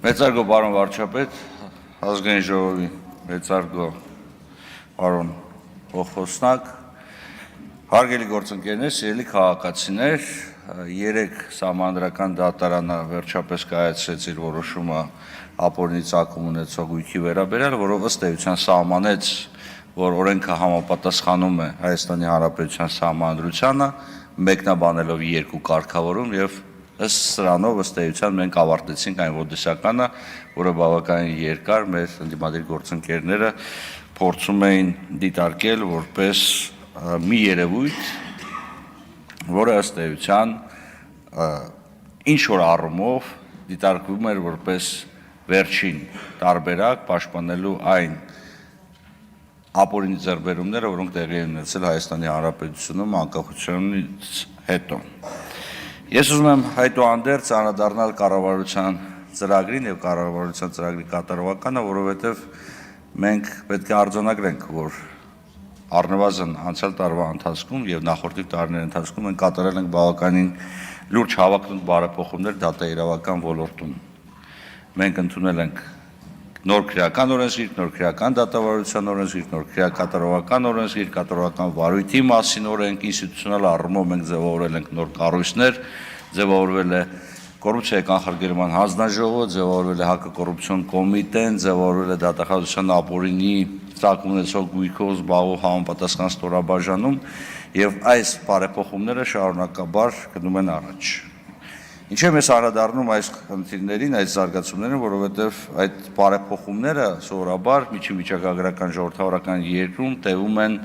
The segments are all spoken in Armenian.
Մեծարգո պարոն վարչապետ, ազգային ժողովի մեծարգո պարոն փոխխոսնակ, հարգելի գործընկերներ, սիրելի քաղաքացիներ, երեք սահմանադրական դատարանը վերջապես կայացրեց իր որոշումը ապօրինի ծագում ունեցող գույքի վերաբերյալ, որով ըստ էության սահմանեց, որ օրենքը համապատասխանում է Հայաստանի Հանրապետության սահմանադրությանը, մեկնաբանելով երկու կարգավորում եւ ըստ սրանով ըստ էության մենք ավարտեցինք այն ոդիսականը, որը բավականին երկար մեր ընդդիմադիր գործընկերները փորձում էին դիտարկել որպես մի երևույթ, որը ըստ էության ինչ որ առումով դիտարկվում էր որպես վերջին տարբերակ պաշտպանելու այն ապօրինի ձեռքբերումները, որոնք տեղի են ունեցել Հայաստանի Հանրապետությունում անկախությունից հետո։ Ես ուզում եմ այդուհանդերձ անդրադառնալ կառավարության ծրագրին եւ կառավարության ծրագրի կատարողականը, որովհետեւ մենք պետք է արձանագրենք, որ առնվազն անցյալ տարվա ընթացքում եւ նախորդի տարիների ընթացքում մենք կատարել ենք բավականին լուրջ հավակնոտ բարեփոխումներ դատաիրավական ոլորտում։ Մենք ընդունել ենք նոր քրեական օրենսգիր, նոր քրեական դատավարության օրենսգիր, նոր քրեակատարողական օրենսգիր, կատարողական վարույթի մասին օրենք, ինստիտուցիոնալ առումով մենք ձևավորել ենք նոր կառույցներ, ձևավորվել է կոռուպցիայի կանխարգելման հանձնաժողովը, ձևավորվել է հակակոռուպցիոն կոմիտեն, ձևավորվել է դատախազության ապօրինի ծագում ունեցող գույքով զբաղվող համապատասխան ստորաբաժանում եւ այս բարեփոխումները շարունակաբար գնում են առաջ։ Ինչ եմ ես անդրադառնում այս խնդիրներին, այս զարգացումներին, որովհետև այդ բարեփոխումները սովորաբար միջին վիճակագրական ժողովրդավարական երկրում տևում են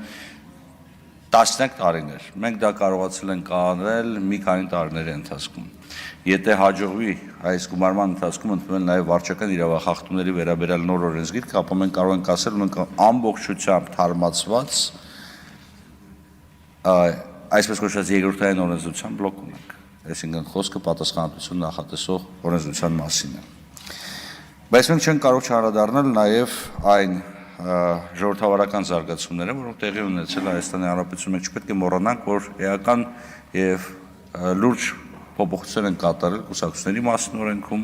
տասնյակ տարիներ։ Մենք դա կարողացել ենք կանել մի քանի տարիների ընթացքում։ Եթե հաջողվի այս գումարման ընթացքում ընդունել նաև վարչական իրավախախտումների վերաբերյալ նոր օրենսգիր, ապա մենք կարող ենք ասել, մենք ամբողջությամբ թարմացված այսպես կոչված երկրորդային օրենսդրության բլոկ ունենք։ Այսինքն խոսքը պատասխանատվություն նախատեսող օրենսդրության մասին է։ Բայց մենք չենք կարող չանդրադառնալ նաև այն ժողովրդավարական զարգացումները, որոնք տեղի ունեցել Հայաստանի Հանրապետությունում, մենք չպետք է մոռանանք, որ էական եւ լուրջ փոփոխություններ են կատարել կուսակցությունների մասին օրենքում,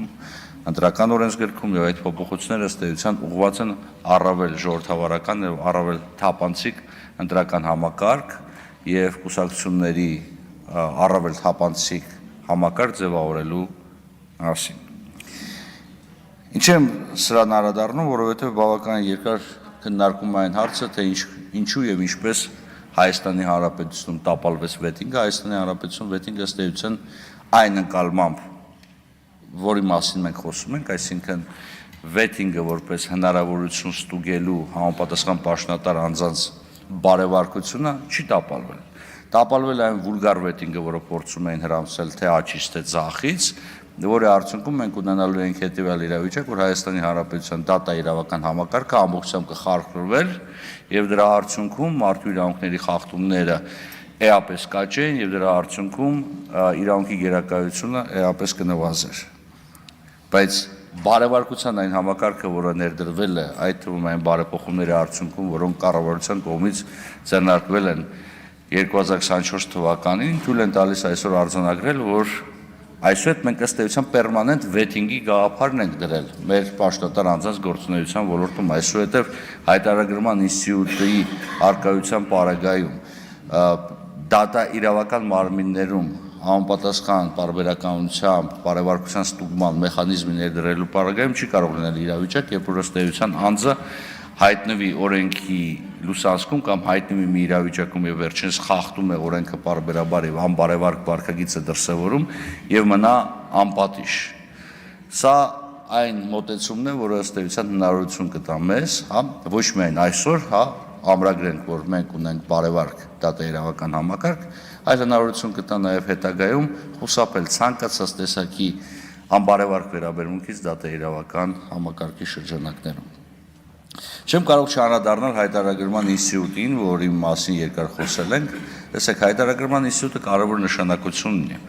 ընտրական օրենսգրքում եւ այդ փոփոխությունները ըստ էության ուղղված են առավել ժողովրդավարական եւ առավել թափանցիկ ընտրական համակարգ եւ կուսակցությունների առավել թափանցիկ համակարգ ձևավորելու մասին։ Ինչ եմ սրան անդրադառնում, որովհետև բավականին երկար քննարկում այն հարցը, թե ինչու եւ ինչպես Հայաստանի Հանրապետությունում տապալվեց վետինգը, Հայաստանի Հանրապետությունում վետինգը ըստ էության այն ընկալմամբ, որի մասին մենք խոսում ենք, այսինքն վետինգը որպես հնարավորություն ստուգելու համապատասխան պաշտոնատար անձանց բարեվարկությունը չի տապալվել։ Տապալվել է այն վուլգար վետինգը, որը փորձում էին հրամցել թե աջից, թե ձախից, որի արդյունքում մենք ունենալու ենք հետևյալ իրավիճակ, որ Հայաստանի Հանրապետության դատաիրավական համակարգը ամբողջությամբ կխարխլվեր եւ դրա արդյունքում մարդու իրավունքների խախտումները էապես կաճեն եւ դրա արդյունքում իրավունքի գերակայությունը էապես կնվազեր։ Բայց բարեվարկության այն համակարգը, որը ներդրվել է, այդ թվում այն բարեփոխումների արդյունքում, որոնք կառավարության կողմից ձեռնարկվել են 2024 թվականին, թույլ են տալիս այսօր արձանագրել, որ այսօր մենք ըստ էության պերմանենտ վետինգի գաղափարն ենք դրել մեր պաշտոնատար անձանց գործունեության ոլորտում, այսուհետև հայտարարագրման ինստիտուտի արկայության պարագայում դատաիրավական մարմիններում համապատասխան պարբերականությամբ բարեվարկության ստուգման մեխանիզմի ներդրելու պարագայում չի կարող լինել իրավիճակ, երբ որ ըստ էության անձը հայտնվի օրենքի լուսանցքում կամ հայտնվի մի իրավիճակում եւ վերջինս խախտում է օրենքը պարբերաբար եւ անբարևարկ վարքագիծը դրսեւորում եւ մնա անպատիժ։ Սա այն մոտեցումն է, որը ըստ էության հնարավորություն կտա մեզ, ոչ միայն այսօր, ամրագրենք, որ մենք ունենք բարևարկ դատաիրավական համակարգ, այլ հնարավորություն կտա նաեւ հետագայում խուսափել ցանկացած տեսակի անբարևարկ վերաբերմունքից դատաիրավական համակարգի շրջանակներում։ Չեմ կարող չանդրադառնալ հայտարարագրման ինստիտուտին, որի մասին երկար խոսել ենք, տեսեք հայտարարագրման ինստիտուտը կարևոր նշանակություն ունի։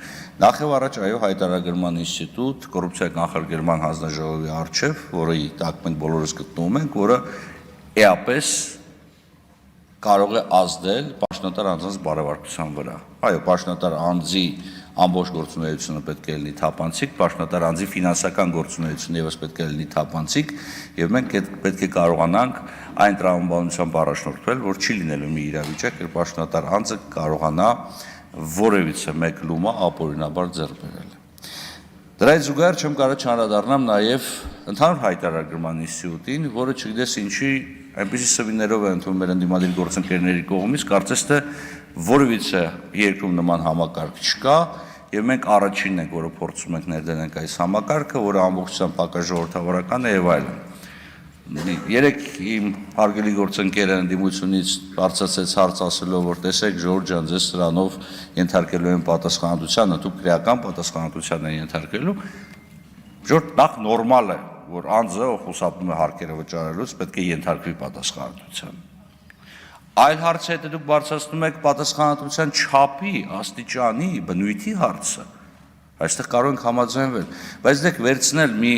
Նախ եւ առաջ այո հայտարարագրման ինստիտուտ կոռուպցիայի կանխարգելման հանձնաժողովի առջև, որի տակ մենք բոլորս գտնվում ենք, որը էապես կարող է ազդել պաշտոնատար անձանց բարեվարկության վրա։ Այո, պաշտոնատար անձի ամբողջ գործունեությունը պետք է լինի թափանցիկ, պաշտոնատար անձի ֆինանսական գործունեությունը ևս պետք է լինի թափանցիկ, եւ մենք պետք է կարողանանք այն տրամաբանությամբ առաջնորդվել, որ չի լինելու մի իրավիճակ, երբ պաշտոնատար անձը կարողանա որևիցե մեկ լումա ապօրինաբար ձեռք բերել։ Դրայից զուգահեռ չեմ կարող չանդրադառնամ նաև ընդհանուր հայտարարման ինստիտուտին, որը չգիտես ինչի այնպիսի սվիներով է ընդունում մեր ընդդիմադիր գործընկերների կողմից, կարծես թե որևիցե երկրում նման համակարգ չկա, եւ մենք առաջինն ենք, որը փորձում ենք ներդնենք այս համակարգը, որը ամբողջությամբ հակաժողովրդավարական է եւ այլն։ Երեք իմ հարգելի գործընկերը ընդդիմությունից բարձրացեց հարց ասելով, որ տեսեք Ժորժ ջան, ձեզ սրանով ենթարկելու են պատասխանատվությանը, դուք քրեական պատասխանատվության են ենթարկելու։ Ժորժ, նախ նորմալ է, որ անձը խուսափում է հարկերը վճարելուց, պետք է ենթարկվի պատասխանատվության։ Այլ հարց է, թե դուք բարձրացնում եք պատասխանատվության չափի, աստիճանի, բնույթի հարցը։ Այստեղ կարող ենք համաձայնվել, բայց դեք վերցնել մի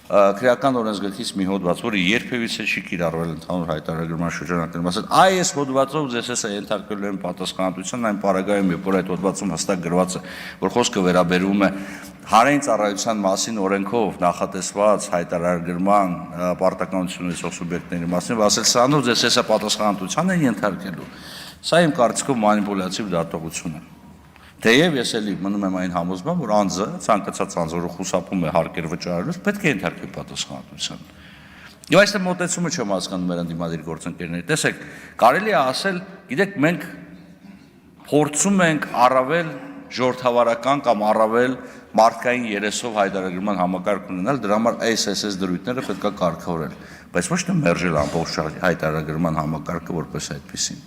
քրեական օրենսգրքից մի հոդված, որը երբևիցե չի կիրառվել ընդհանուր հայտարարման շրջանակներում, ասել, այս հոդվածով ձեզ էս ենթարկելու են պատասխանատվության, այն պարագայում, երբ որ այդ հոդվածում հստակ գրված է, որ խոսքը վերաբերում է հանրային ծառայության մասին օրենքով նախատեսված հայտարարման պարտականություն ունեցող սուբյեկտների մասին, ասել սրանով ձեզ էս պատասխանատվության են ենթարկելու։ Սա իմ կարծիքով մանիպուլյատիվ դատողություն է։ Թեև ես էլի մնում եմ այն համոզման, որ անձը, ցանկացած անձ, որը խուսափում է հարկեր վճարելուց, պետք է ենթարկվի պատասխանատվության։ Եվ այստեղ մոտեցումը չեմ հասկանում մեր ընդդիմադիր գործընկերների։ Տեսեք, կարելի է ասել, գիտեք, մենք փորձում ենք առավել ժողովրդավարական կամ առավել մարդկային երեսով հայտարարման համակարգ ունենալ, դրա համար այս դրույթները պետք է կարգավորել, բայց ոչ թե մերժել ամբողջ հայտարարման համակարգը որպես այդպեսին։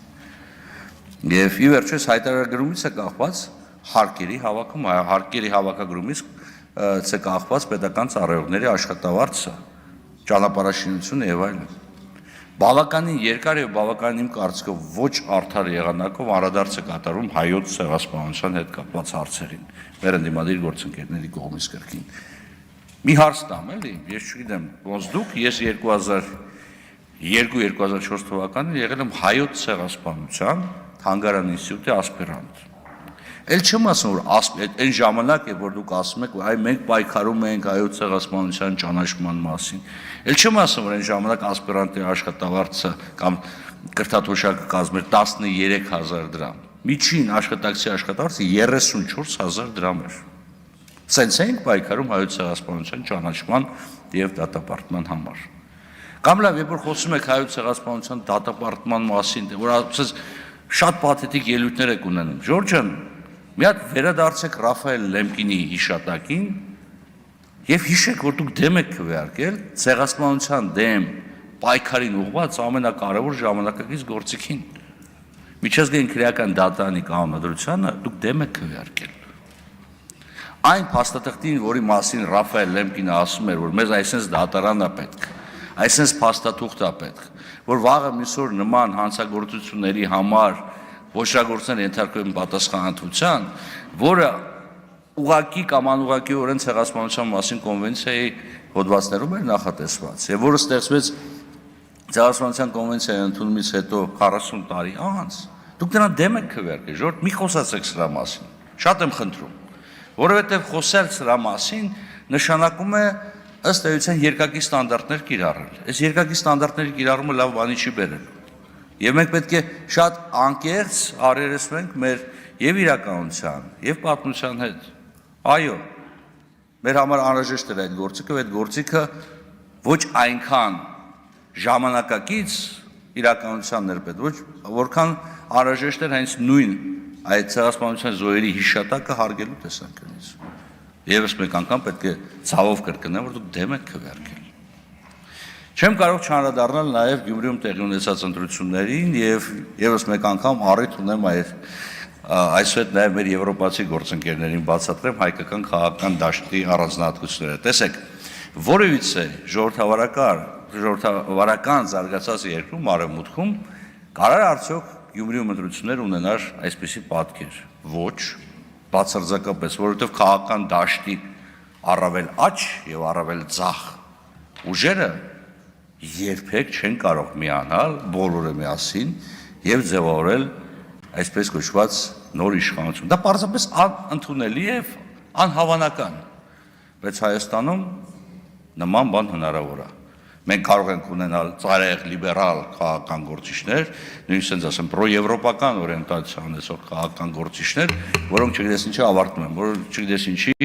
Եվ ի վերջո հայտարարումից է կախված հարկերի հավաքում, հարկերի հավաքագրումից է կախված պետական ծառայողների աշխատավարձը, ճանապարհաշինությունը եւ այլն։ Բավականին երկար եւ բավականին իմ կարծիքով ոչ արդար եղանակով անդրադարձ է կատարում հայոց ցեղասպանության հետ կապված հարցերին, մեր ընդդիմադիր գործընկերների կողմից կրկին։ Մի հարց տամ, էլի, ես չգիտեմ, ոնց դուք, ես 2002-2004 թվականին եղել եմ հայոց ցեղասպանության Թանգարան ինստիտուտի ասպիրանտ։ Էլ չեմ ասում, որ այն ժամանակ է, որ դուք ասում եք, որ այ մենք պայքարում ենք հայոց ցեղասպանության ճանաչման մասին։ Էլ չեմ ասում, որ այն ժամանակ ասպիրանտի աշխատավարձը կամ կրթաթոշակը կազմել 13000 դրամ։ Միջին աշխատակցի աշխատավարձը 34000 դրամ էր։ Սենց ենք պայքարում հայոց ցեղասպանության ճանաչման եւ դատապարտման համար։ Կամ լավ, երբ որ խոսում եք հայոց ցեղասպանության դատապարտման մասին, որ ասես շատ պաթետիկ ելույթներ եք ունենում։ Ժորժ ջան, մի հատ վերադարձեք Ռաֆայել Լեմկինի հիշատակին եւ հիշեք, որ դուք դեմ եք քվեարկել ցեղասպանության դեմ պայքարին ուղղված ամենակարևոր ժամանակակից գործիքին։ Միջազգային քրեական դատարանի կանոնադրությանը դուք դեմ եք քվեարկել։ Այն փաստաթղթին, որի մասին Ռաֆայել Լեմկինը ասում էր, որ մեզ այսպես դատարան է պետք, այսպես փաստաթուղթ է պետք, որ վաղը միսօր նման հանցագործությունների համար ոչրագործներ ենթարկվում պատասխանատվության, որը ուղղակի կամ անուղղակիորեն ցեղասպանության մասին կոնվենցիայի հոդվածներում էր նախատեսված, եւ որը ստեղծվեց ցեղասպանության կոնվենցիայի ընդունումից հետո 40 տարի անց, դուք դրան դեմ եք քվեարկել, ժողովուրդ մի խոսացեք սրա մասին, շատ եմ խնդրում, որովհետեւ խոսել սրա մասին նշանակում է ըստ էության երկակի ստանդարտներ կիրառել։ Այս երկակի ստանդարտների կիրառումը լավ բանի չի բերելու։ Եվ մենք պետք է շատ անկեղծ առերեսվենք մեր եւ իրականության, եւ պատմության հետ։ Այո, մեր համար անհրաժեշտ էր այդ գործիքը, այդ գործիքը ոչ այնքան ժամանակակից իրականությանն էր պետք, ոչ որքան անհրաժեշտ էր հենց նույն այդ ցեղասպանության զոհերի հիշատակը հարգելու տեսանկյունից։ Եվս մեկ անգամ պետք է ցավով կրկնեմ, որ դուք դեմ եք քվեարկել։ Չեմ կարող չանդրադառնալ նաև Գյումրիում տեղի ունեցած ընտրություններին եւ եւս մեկ անգամ առիթ ունեմ այսուհետ նաև մեր եվրոպացի գործընկերներին բացատրեմ հայկական քաղաքական դաշտի առանձնահատկությունները։ Տեսեք, որևիցե ժողովրդավարական զարգացած երկրում արևմուտքում կարող է արդյոք Գյումրիում ընտրություններ ունենալ այսպիսի պատկեր։ Ոչ, բացարձակապես, որովհետև քաղաքական դաշտի առավել աճ եւ առավել ձախ ուժերը երբեք չեն կարող միանալ բոլորը միասին եւ ձևավորել այսպես կոչված նոր իշխանություն։ Դա պարզապես անընդունելի է, անհավանական, բայց Հայաստանում նման բան հնարավոր է։ Մենք կարող ենք ունենալ ծայրահեղ լիբերալ քաղաքական գործիչներ, նույնիսկ ասենց ասեմ պրոեվրոպական օրիենտացիա ունեցող քաղաքական գործիչներ, որոնք չգիտես ինչի ավարտում են, որ չգիտես ինչի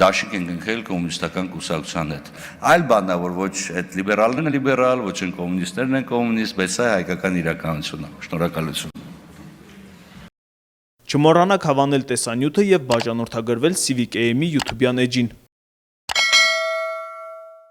դաշինք են կնքել կոմունիստական կուսակցության հետ։ Այլ բանն է, որ ոչ այդ լիբերալներն են լիբերալ, ոչ են կոմունիստներն են կոմունիստ, բայց սա հայկական իրականությունն է։ Շնորհակալություն։ Չմոռանաք հավանել տեսանյութը եւ բաժանորդագրվել Civic AM-ի YouTube-յան էջին։